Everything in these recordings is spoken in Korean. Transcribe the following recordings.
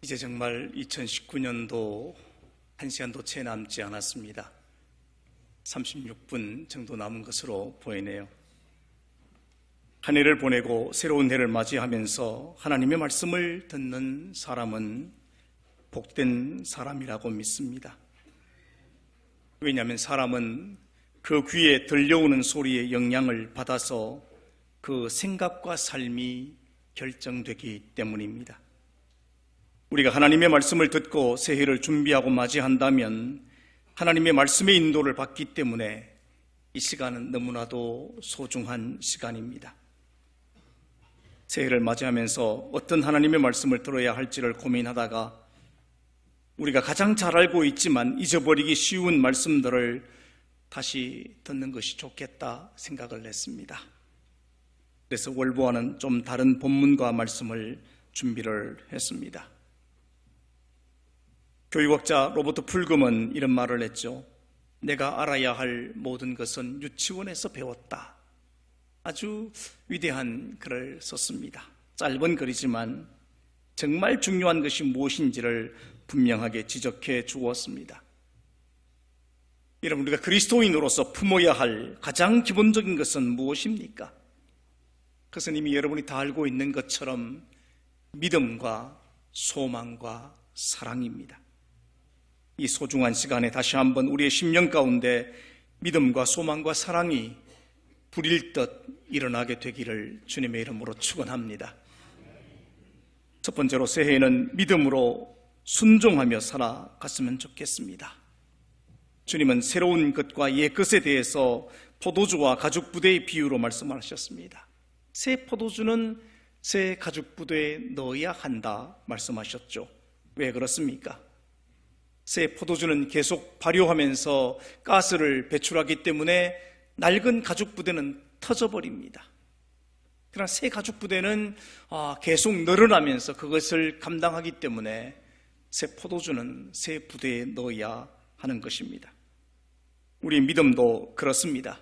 이제 정말 2019년도 1시간도 채 남지 않았습니다. 36분 정도 남은 것으로 보이네요. 한 해를 보내고 새로운 해를 맞이하면서 하나님의 말씀을 듣는 사람은 복된 사람이라고 믿습니다. 왜냐하면 사람은 그 귀에 들려오는 소리의 영향을 받아서 그 생각과 삶이 결정되기 때문입니다. 우리가 하나님의 말씀을 듣고 새해를 준비하고 맞이한다면 하나님의 말씀의 인도를 받기 때문에 이 시간은 너무나도 소중한 시간입니다. 새해를 맞이하면서 어떤 하나님의 말씀을 들어야 할지를 고민하다가 우리가 가장 잘 알고 있지만 잊어버리기 쉬운 말씀들을 다시 듣는 것이 좋겠다 생각을 했습니다. 그래서 월보와는 좀 다른 본문과 말씀을 준비를 했습니다. 교육학자 로버트 풀금은 이런 말을 했죠. 내가 알아야 할 모든 것은 유치원에서 배웠다. 아주 위대한 글을 썼습니다. 짧은 글이지만 정말 중요한 것이 무엇인지를 분명하게 지적해 주었습니다. 여러분, 우리가 그리스도인으로서 품어야 할 가장 기본적인 것은 무엇입니까? 그것은 이미 여러분이 다 알고 있는 것처럼 믿음과 소망과 사랑입니다. 이 소중한 시간에 다시 한번 우리의 심령 가운데 믿음과 소망과 사랑이 불일 듯 일어나게 되기를 주님의 이름으로 축원합니다. 첫 번째로 새해에는 믿음으로 순종하며 살아갔으면 좋겠습니다. 주님은 새로운 것과 옛 것에 대해서 포도주와 가죽 부대의 비유로 말씀하셨습니다. 새 포도주는 새 가죽 부대에 넣어야 한다 말씀하셨죠. 왜 그렇습니까? 새 포도주는 계속 발효하면서 가스를 배출하기 때문에 낡은 가죽 부대는 터져버립니다. 그러나 새 가죽 부대는 계속 늘어나면서 그것을 감당하기 때문에 새 포도주는 새 부대에 넣어야 하는 것입니다. 우리 믿음도 그렇습니다.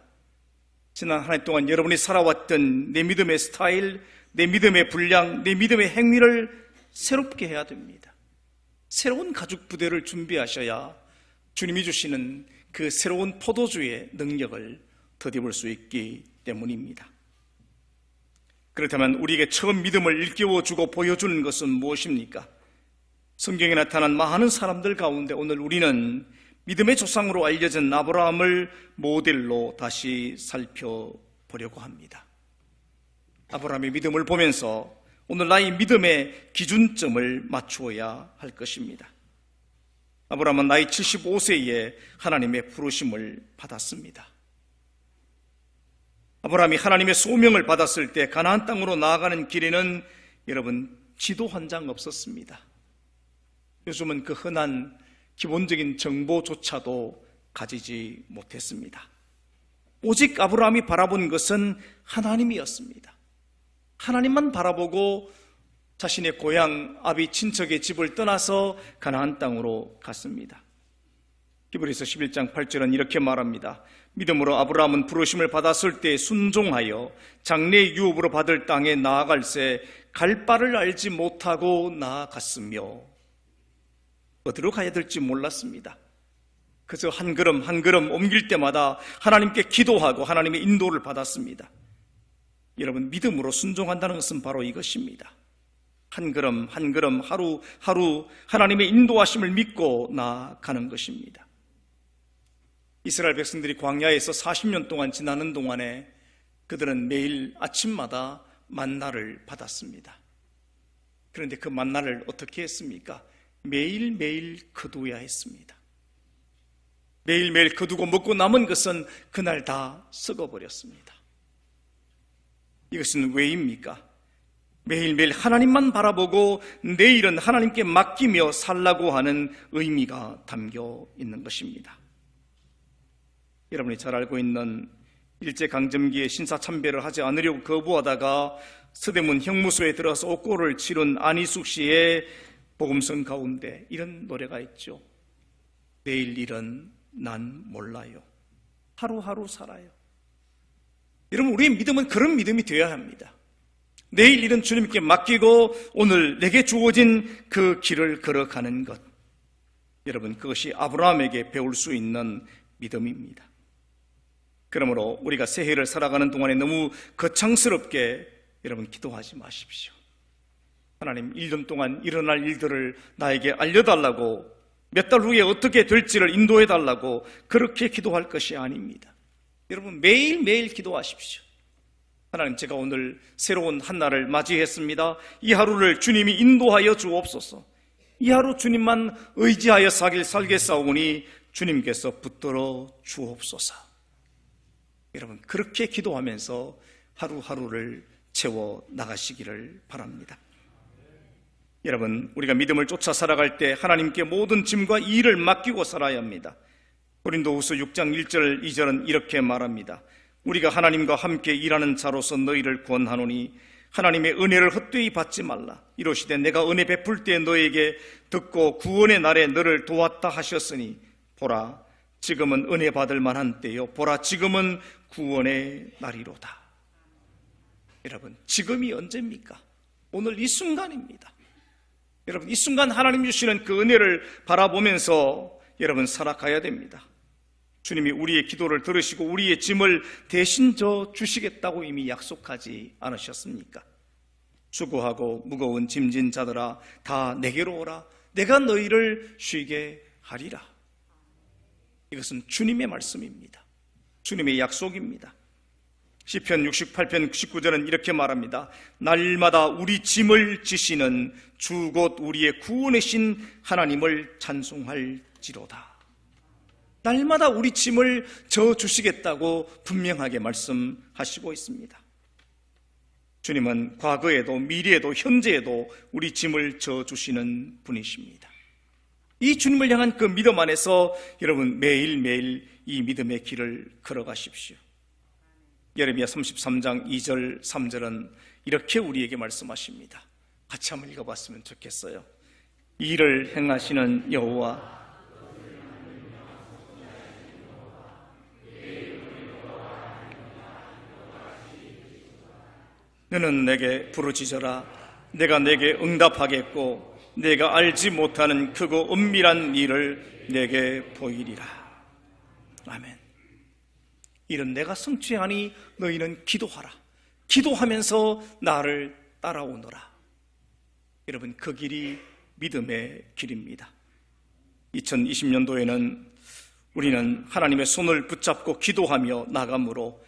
지난 한 해 동안 여러분이 살아왔던 내 믿음의 스타일, 내 믿음의 분량, 내 믿음의 행위를 새롭게 해야 됩니다. 새로운 가죽 부대를 준비하셔야 주님이 주시는 그 새로운 포도주의 능력을 덧입을 수 있기 때문입니다. 그렇다면 우리에게 처음 믿음을 일깨워주고 보여주는 것은 무엇입니까? 성경에 나타난 많은 사람들 가운데 오늘 우리는 믿음의 조상으로 알려진 아브라함을 모델로 다시 살펴보려고 합니다. 아브라함의 믿음을 보면서 오늘 나의 믿음의 기준점을 맞추어야 할 것입니다. 아브라함은 나이 75세에 하나님의 부르심을 받았습니다. 아브라함이 하나님의 소명을 받았을 때 가나안 땅으로 나아가는 길에는 여러분 지도 한 장 없었습니다. 요즘은 그 흔한 기본적인 정보조차도 가지지 못했습니다. 오직 아브라함이 바라본 것은 하나님이었습니다. 하나님만 바라보고 자신의 고향 아비 친척의 집을 떠나서 가나안 땅으로 갔습니다. 히브리서 11장 8절은 이렇게 말합니다. 믿음으로 아브라함은 부르심을 받았을 때 순종하여 장래의 유업으로 받을 땅에 나아갈새 갈 바를 알지 못하고 나아갔으며 어디로 가야 될지 몰랐습니다. 그래서 한 걸음 한 걸음 옮길 때마다 하나님께 기도하고 하나님의 인도를 받았습니다. 여러분, 믿음으로 순종한다는 것은 바로 이것입니다. 한 걸음 한 걸음 하루 하루 하나님의 인도하심을 믿고 나아가는 것입니다. 이스라엘 백성들이 광야에서 40년 동안 지나는 동안에 그들은 매일 아침마다 만나를 받았습니다. 그런데 그 만나를 어떻게 했습니까? 매일매일 거두어야 했습니다. 매일매일 거두고 먹고 남은 것은 그날 다 썩어버렸습니다. 이것은 왜입니까? 매일매일 하나님만 바라보고 내일은 하나님께 맡기며 살라고 하는 의미가 담겨 있는 것입니다. 여러분이 잘 알고 있는 일제강점기에 신사참배를 하지 않으려고 거부하다가 서대문 형무소에 들어서 옥고를 치른 안희숙 씨의 복음성 가운데 이런 노래가 있죠. 내일 일은 난 몰라요. 하루하루 살아요. 여러분, 우리의 믿음은 그런 믿음이 되어야 합니다. 내일 일은 주님께 맡기고 오늘 내게 주어진 그 길을 걸어가는 것, 여러분, 그것이 아브라함에게 배울 수 있는 믿음입니다. 그러므로 우리가 새해를 살아가는 동안에 너무 거창스럽게 여러분 기도하지 마십시오. 하나님, 1년 동안 일어날 일들을 나에게 알려달라고, 몇 달 후에 어떻게 될지를 인도해달라고 그렇게 기도할 것이 아닙니다. 여러분, 매일매일 기도하십시오. 하나님, 제가 오늘 새로운 한 날을 맞이했습니다. 이 하루를 주님이 인도하여 주옵소서. 이 하루 주님만 의지하여 살겠사오니 주님께서 붙들어 주옵소서. 여러분, 그렇게 기도하면서 하루하루를 채워 나가시기를 바랍니다. 여러분, 우리가 믿음을 쫓아 살아갈 때 하나님께 모든 짐과 일을 맡기고 살아야 합니다. 고린도후서 6장 1절 2절은 이렇게 말합니다. 우리가 하나님과 함께 일하는 자로서 너희를 권하노니 하나님의 은혜를 헛되이 받지 말라. 이러시되 내가 은혜 베풀 때 너에게 듣고 구원의 날에 너를 도왔다 하셨으니 보라, 지금은 은혜 받을 만한 때요, 보라, 지금은 구원의 날이로다. 여러분, 지금이 언제입니까? 오늘 이 순간입니다. 여러분, 이 순간 하나님 주시는 그 은혜를 바라보면서 여러분 살아가야 됩니다. 주님이 우리의 기도를 들으시고 우리의 짐을 대신 져 주시겠다고 이미 약속하지 않으셨습니까? 수고하고 무거운 짐진 자들아 다 내게로 오라. 내가 너희를 쉬게 하리라. 이것은 주님의 말씀입니다. 주님의 약속입니다. 시편 68편 19절은 이렇게 말합니다. 날마다 우리 짐을 지시는 주 곧 우리의 구원의 신 하나님을 찬송할지로다. 날마다 우리 짐을 져주시겠다고 분명하게 말씀하시고 있습니다. 주님은 과거에도 미래에도 현재에도 우리 짐을 져주시는 분이십니다. 이 주님을 향한 그 믿음 안에서 여러분 매일매일 이 믿음의 길을 걸어가십시오. 예레미야 33장 2절 3절은 이렇게 우리에게 말씀하십니다. 같이 한번 읽어봤으면 좋겠어요. 이를 행하시는 여호와, 너는 내게 부르짖어라. 내가 내게 응답하겠고 내가 알지 못하는 크고 은밀한 일을 내게 보이리라. 아멘. 이는 내가 성취하니 너희는 기도하라. 기도하면서 나를 따라오너라. 여러분, 그 길이 믿음의 길입니다. 2020년도에는 우리는 하나님의 손을 붙잡고 기도하며 나감으로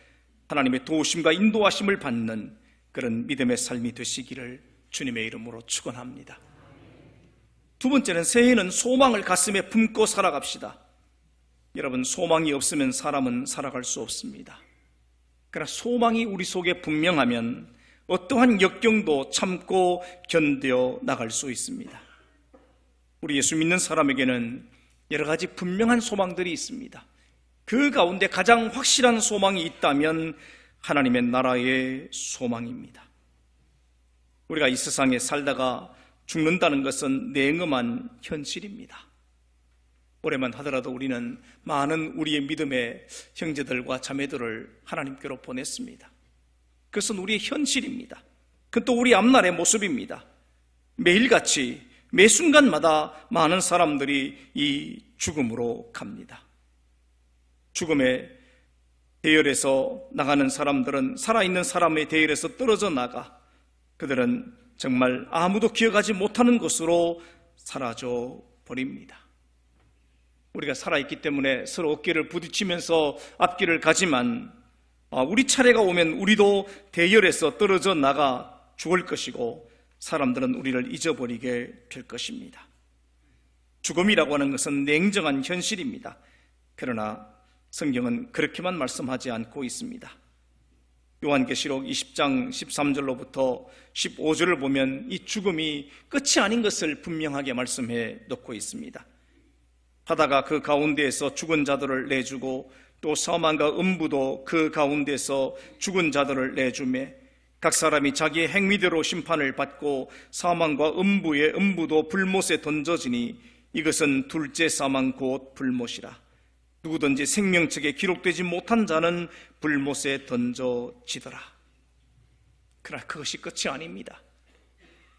하나님의 도우심과 인도하심을 받는 그런 믿음의 삶이 되시기를 주님의 이름으로 축원합니다. 두 번째는, 새해에는 소망을 가슴에 품고 살아갑시다. 여러분, 소망이 없으면 사람은 살아갈 수 없습니다. 그러나 소망이 우리 속에 분명하면 어떠한 역경도 참고 견뎌 나갈 수 있습니다. 우리 예수 믿는 사람에게는 여러 가지 분명한 소망들이 있습니다. 그 가운데 가장 확실한 소망이 있다면 하나님의 나라의 소망입니다. 우리가 이 세상에 살다가 죽는다는 것은 냉엄한 현실입니다. 올해만 하더라도 우리는 많은 우리의 믿음의 형제들과 자매들을 하나님께로 보냈습니다. 그것은 우리의 현실입니다. 그건 또 우리 앞날의 모습입니다. 매일같이 매 순간마다 많은 사람들이 이 죽음으로 갑니다. 죽음의 대열에서 나가는 사람들은 살아있는 사람의 대열에서 떨어져 나가 그들은 정말 아무도 기억하지 못하는 것으로 사라져 버립니다. 우리가 살아있기 때문에 서로 어깨를 부딪히면서 앞길을 가지만 우리 차례가 오면 우리도 대열에서 떨어져 나가 죽을 것이고 사람들은 우리를 잊어버리게 될 것입니다. 죽음이라고 하는 것은 냉정한 현실입니다. 그러나 성경은 그렇게만 말씀하지 않고 있습니다. 요한계시록 20장 13절로부터 15절을 보면 이 죽음이 끝이 아닌 것을 분명하게 말씀해 놓고 있습니다. 바다가 그 가운데에서 죽은 자들을 내주고 또 사망과 음부도 그 가운데서 죽은 자들을 내주매 각 사람이 자기의 행위대로 심판을 받고 사망과 음부의 음부도 불못에 던져지니 이것은 둘째 사망 곧 불못이라. 누구든지 생명책에 기록되지 못한 자는 불못에 던져지더라. 그러나 그것이 끝이 아닙니다.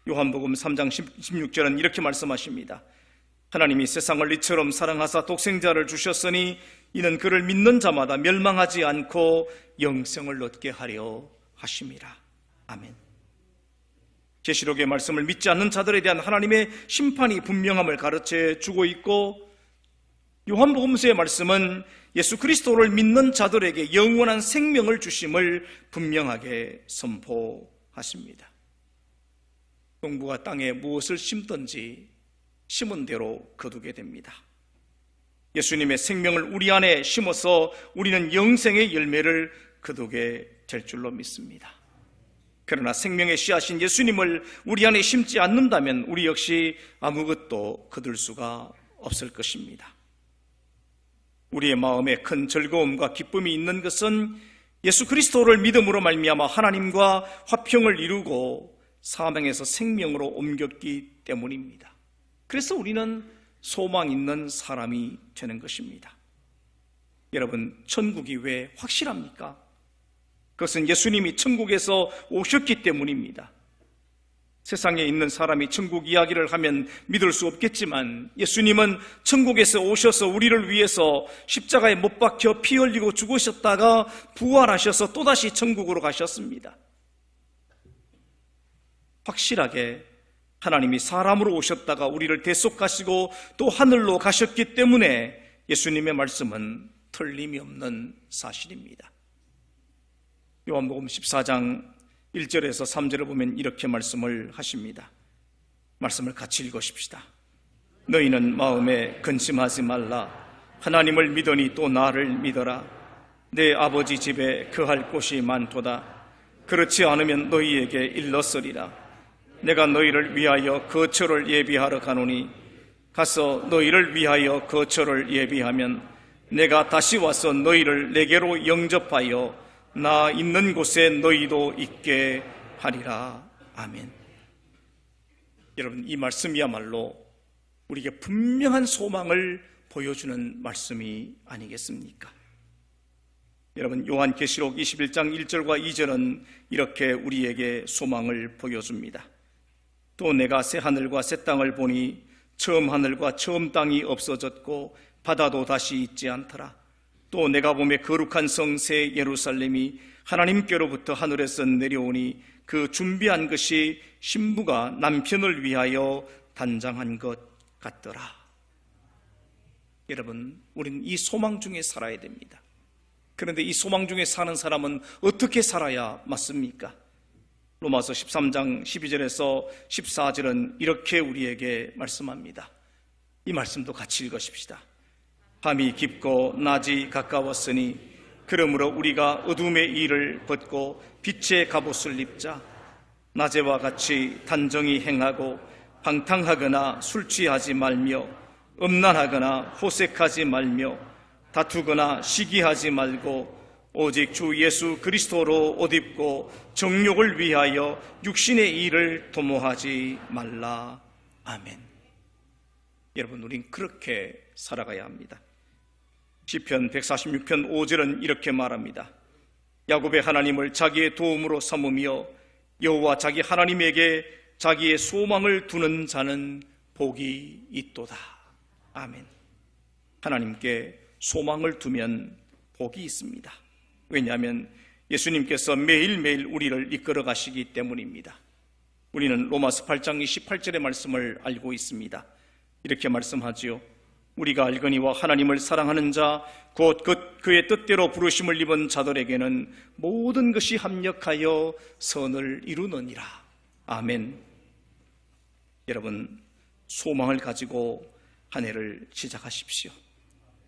요한복음 3장 16절은 이렇게 말씀하십니다. 하나님이 세상을 이처럼 사랑하사 독생자를 주셨으니 이는 그를 믿는 자마다 멸망하지 않고 영생을 얻게 하려 하심이라. 아멘. 계시록의 말씀을 믿지 않는 자들에 대한 하나님의 심판이 분명함을 가르쳐 주고 있고, 요한복음서의 말씀은 예수 그리스도를 믿는 자들에게 영원한 생명을 주심을 분명하게 선포하십니다. 농부가 땅에 무엇을 심든지 심은 대로 거두게 됩니다. 예수님의 생명을 우리 안에 심어서 우리는 영생의 열매를 거두게 될 줄로 믿습니다. 그러나 생명의 씨앗인 예수님을 우리 안에 심지 않는다면 우리 역시 아무것도 거둘 수가 없을 것입니다. 우리의 마음에 큰 즐거움과 기쁨이 있는 것은 예수 그리스도를 믿음으로 말미암아 하나님과 화평을 이루고 사망에서 생명으로 옮겼기 때문입니다. 그래서 우리는 소망 있는 사람이 되는 것입니다. 여러분, 천국이 왜 확실합니까? 그것은 예수님이 천국에서 오셨기 때문입니다. 세상에 있는 사람이 천국 이야기를 하면 믿을 수 없겠지만 예수님은 천국에서 오셔서 우리를 위해서 십자가에 못 박혀 피 흘리고 죽으셨다가 부활하셔서 또다시 천국으로 가셨습니다. 확실하게 하나님이 사람으로 오셨다가 우리를 대속하시고 또 하늘로 가셨기 때문에 예수님의 말씀은 틀림이 없는 사실입니다. 요한복음 14장 1절에서 3절을 보면 이렇게 말씀을 하십니다. 말씀을 같이 읽으십시다. 너희는 마음에 근심하지 말라. 하나님을 믿으니 또 나를 믿어라. 내 아버지 집에 거할 곳이 많도다. 그렇지 않으면 너희에게 일렀으리라. 내가 너희를 위하여 거처를 예비하러 가노니 가서 너희를 위하여 거처를 예비하면 내가 다시 와서 너희를 내게로 영접하여 나 있는 곳에 너희도 있게 하리라. 아멘. 여러분, 이 말씀이야말로 우리에게 분명한 소망을 보여주는 말씀이 아니겠습니까? 여러분, 요한계시록 21장 1절과 2절은 이렇게 우리에게 소망을 보여줍니다. 또 내가 새 하늘과 새 땅을 보니 처음 하늘과 처음 땅이 없어졌고 바다도 다시 있지 않더라. 또 내가 보매 거룩한 성 새 예루살렘이 하나님께로부터 하늘에서 내려오니 그 준비한 것이 신부가 남편을 위하여 단장한 것 같더라. 여러분, 우리는 이 소망 중에 살아야 됩니다. 그런데 이 소망 중에 사는 사람은 어떻게 살아야 맞습니까? 로마서 13장 12절에서 14절은 이렇게 우리에게 말씀합니다. 이 말씀도 같이 읽으십시다. 밤이 깊고 낮이 가까웠으니 그러므로 우리가 어둠의 일을 벗고 빛의 갑옷을 입자. 낮에와 같이 단정히 행하고 방탕하거나 술 취하지 말며 음란하거나 호색하지 말며 다투거나 시기하지 말고 오직 주 예수 그리스도로 옷 입고 정욕을 위하여 육신의 일을 도모하지 말라. 아멘. 여러분, 우린 그렇게 살아가야 합니다. 시편 146편 5절은 이렇게 말합니다. 야곱의 하나님을 자기의 도움으로 삼으며 여호와 자기 하나님에게 자기의 소망을 두는 자는 복이 있도다. 아멘. 하나님께 소망을 두면 복이 있습니다. 왜냐하면 예수님께서 매일매일 우리를 이끌어 가시기 때문입니다. 우리는 로마서 8장 28절의 말씀을 알고 있습니다. 이렇게 말씀하지요. 우리가 알거니와 하나님을 사랑하는 자 곧 그의 뜻대로 부르심을 입은 자들에게는 모든 것이 합력하여 선을 이루느니라. 아멘. 여러분, 소망을 가지고 한 해를 시작하십시오.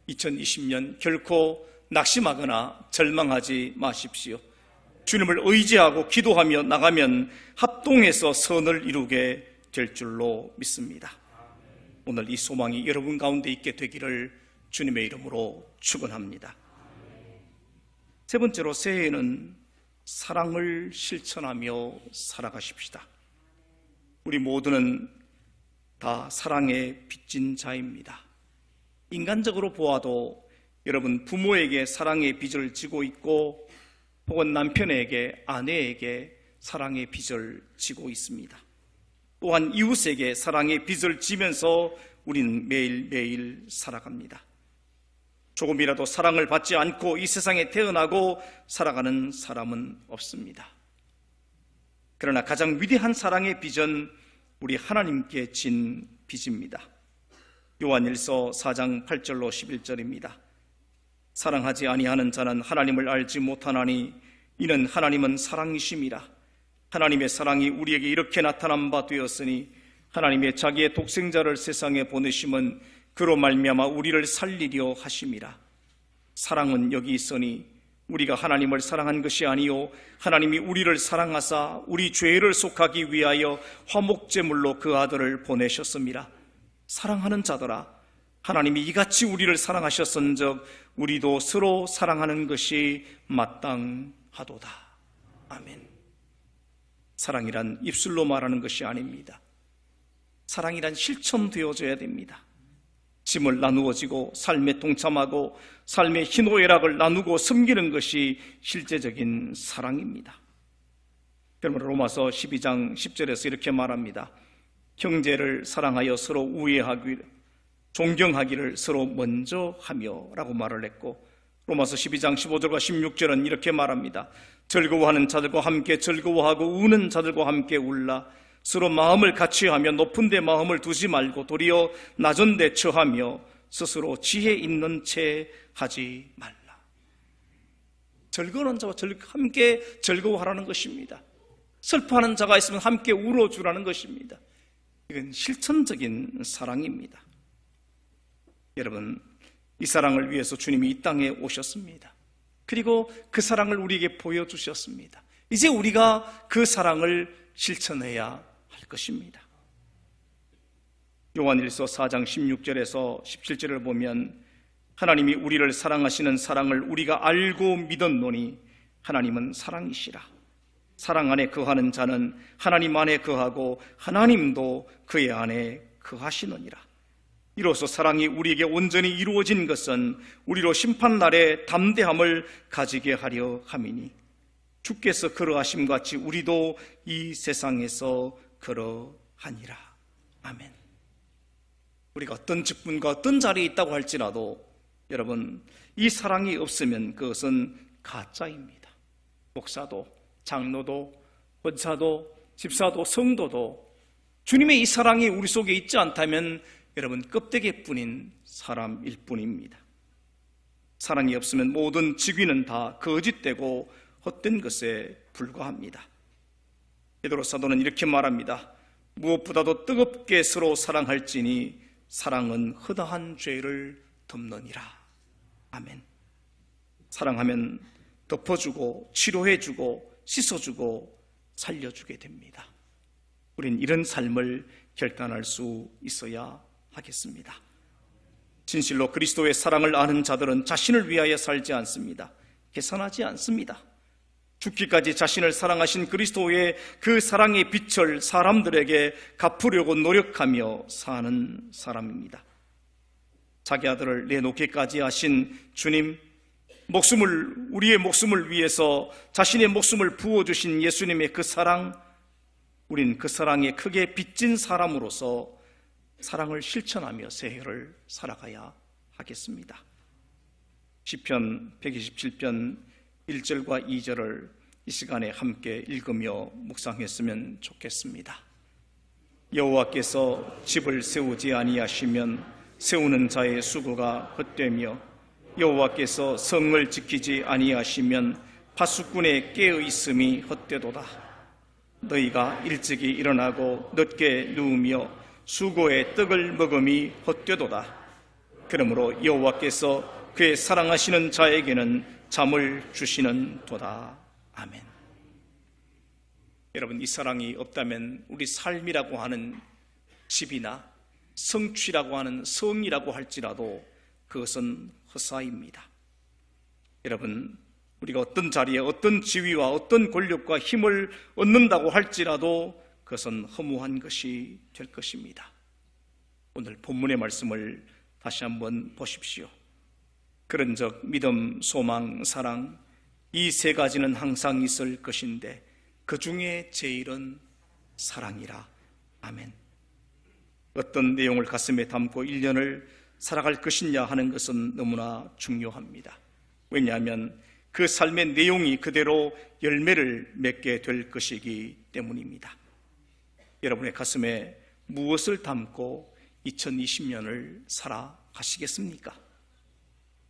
2020년 결코 낙심하거나 절망하지 마십시오. 주님을 의지하고 기도하며 나가면 합동해서 선을 이루게 될 줄로 믿습니다. 오늘 이 소망이 여러분 가운데 있게 되기를 주님의 이름으로 축원합니다. 세 번째로, 새해에는 사랑을 실천하며 살아가십시다. 우리 모두는 다 사랑에 빚진 자입니다. 인간적으로 보아도 여러분, 부모에게 사랑의 빚을 지고 있고 혹은 남편에게, 아내에게 사랑의 빚을 지고 있습니다. 또한 이웃에게 사랑의 빚을 지면서 우리는 매일매일 살아갑니다. 조금이라도 사랑을 받지 않고 이 세상에 태어나고 살아가는 사람은 없습니다. 그러나 가장 위대한 사랑의 빚은 우리 하나님께 진 빚입니다. 요한일서 4장 8절로 11절입니다. 사랑하지 아니하는 자는 하나님을 알지 못하나니 이는 하나님은 사랑이심이라. 하나님의 사랑이 우리에게 이렇게 나타난 바 되었으니 하나님의 자기의 독생자를 세상에 보내심은 그로 말미암아 우리를 살리려 하심이라. 사랑은 여기 있으니 우리가 하나님을 사랑한 것이 아니요 하나님이 우리를 사랑하사 우리 죄를 속하기 위하여 화목제물로 그 아들을 보내셨습니다. 사랑하는 자들아, 하나님이 이같이 우리를 사랑하셨은즉 우리도 서로 사랑하는 것이 마땅하도다. 아멘. 사랑이란 입술로 말하는 것이 아닙니다. 사랑이란 실천되어져야 됩니다. 짐을 나누어지고 삶에 동참하고 삶의 희노애락을 나누고 섬기는 것이 실제적인 사랑입니다. 그러므로 로마서 12장 10절에서 이렇게 말합니다. 형제를 사랑하여 서로 우애하기를, 존경하기를 서로 먼저 하며 라고 말을 했고, 로마서 12장 15절과 16절은 이렇게 말합니다. 즐거워하는 자들과 함께 즐거워하고 우는 자들과 함께 울라. 서로 마음을 같이하며 높은 데 마음을 두지 말고 도리어 낮은 데 처하며 스스로 지혜 있는 채 하지 말라. 즐거워하는 자와 함께 즐거워하라는 것입니다. 슬퍼하는 자가 있으면 함께 울어주라는 것입니다. 이건 실천적인 사랑입니다. 여러분, 이 사랑을 위해서 주님이 이 땅에 오셨습니다. 그리고 그 사랑을 우리에게 보여주셨습니다. 이제 우리가 그 사랑을 실천해야 할 것입니다. 요한일서 4장 16절에서 17절을 보면 하나님이 우리를 사랑하시는 사랑을 우리가 알고 믿었노니 하나님은 사랑이시라. 사랑 안에 거하는 자는 하나님 안에 거하고 하나님도 그의 안에 거하시느니라. 이로써 사랑이 우리에게 온전히 이루어진 것은 우리로 심판날에 담대함을 가지게 하려 함이니 주께서 그러하심 같이 우리도 이 세상에서 그러하니라. 아멘. 우리가 어떤 직분과 어떤 자리에 있다고 할지라도 여러분, 이 사랑이 없으면 그것은 가짜입니다. 목사도, 장로도, 권사도, 집사도, 성도도 주님의 이 사랑이 우리 속에 있지 않다면 여러분, 껍데기뿐인 사람일 뿐입니다. 사랑이 없으면 모든 직위는 다 거짓되고 헛된 것에 불과합니다. 베드로 사도는 이렇게 말합니다. 무엇보다도 뜨겁게 서로 사랑할지니 사랑은 허다한 죄를 덮느니라. 아멘. 사랑하면 덮어주고 치료해주고 씻어주고 살려주게 됩니다. 우린 이런 삶을 결단할 수 있어야 하겠습니다. 진실로 그리스도의 사랑을 아는 자들은 자신을 위하여 살지 않습니다. 계산하지 않습니다. 죽기까지 자신을 사랑하신 그리스도의 그 사랑의 빛을 사람들에게 갚으려고 노력하며 사는 사람입니다. 자기 아들을 내놓기까지 하신 주님, 우리의 목숨을 위해서 자신의 목숨을 부어주신 예수님의 그 사랑, 우린 그 사랑에 크게 빚진 사람으로서 사랑을 실천하며 새해를 살아가야 하겠습니다. 시편 127편 1절과 2절을 이 시간에 함께 읽으며 묵상했으면 좋겠습니다. 여호와께서 집을 세우지 아니하시면 세우는 자의 수고가 헛되며 여호와께서 성을 지키지 아니하시면 파수꾼의 깨어 있음이 헛되도다. 너희가 일찍이 일어나고 늦게 누우며 수고의 떡을 먹음이 헛되도다. 그러므로 여호와께서 그의 사랑하시는 자에게는 잠을 주시는 도다. 아멘. 여러분, 이 사랑이 없다면 우리 삶이라고 하는 집이나 성취라고 하는 성이라고 할지라도 그것은 헛사입니다. 여러분, 우리가 어떤 자리에 어떤 지위와 어떤 권력과 힘을 얻는다고 할지라도 그것은 허무한 것이 될 것입니다. 오늘 본문의 말씀을 다시 한번 보십시오. 그런즉 믿음, 소망, 사랑 이 세 가지는 항상 있을 것인데 그 중에 제일은 사랑이라. 아멘. 어떤 내용을 가슴에 담고 1년을 살아갈 것이냐 하는 것은 너무나 중요합니다. 왜냐하면 그 삶의 내용이 그대로 열매를 맺게 될 것이기 때문입니다. 여러분의 가슴에 무엇을 담고 2020년을 살아가시겠습니까?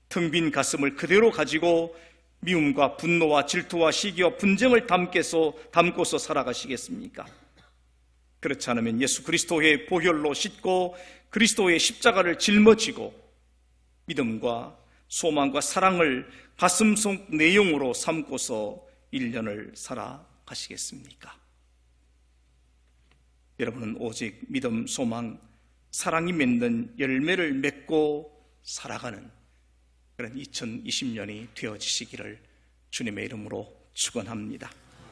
텅 빈 가슴을 그대로 가지고 미움과 분노와 질투와 시기와 분쟁을 담고서 살아가시겠습니까? 그렇지 않으면 예수 그리스도의 보혈로 씻고 그리스도의 십자가를 짊어지고 믿음과 소망과 사랑을 가슴속 내용으로 삼고서 1년을 살아가시겠습니까? 여러분은 오직 믿음, 소망, 사랑이 맺는 열매를 맺고 살아가는 그런 2020년이 되어지시기를 주님의 이름으로 축원합니다.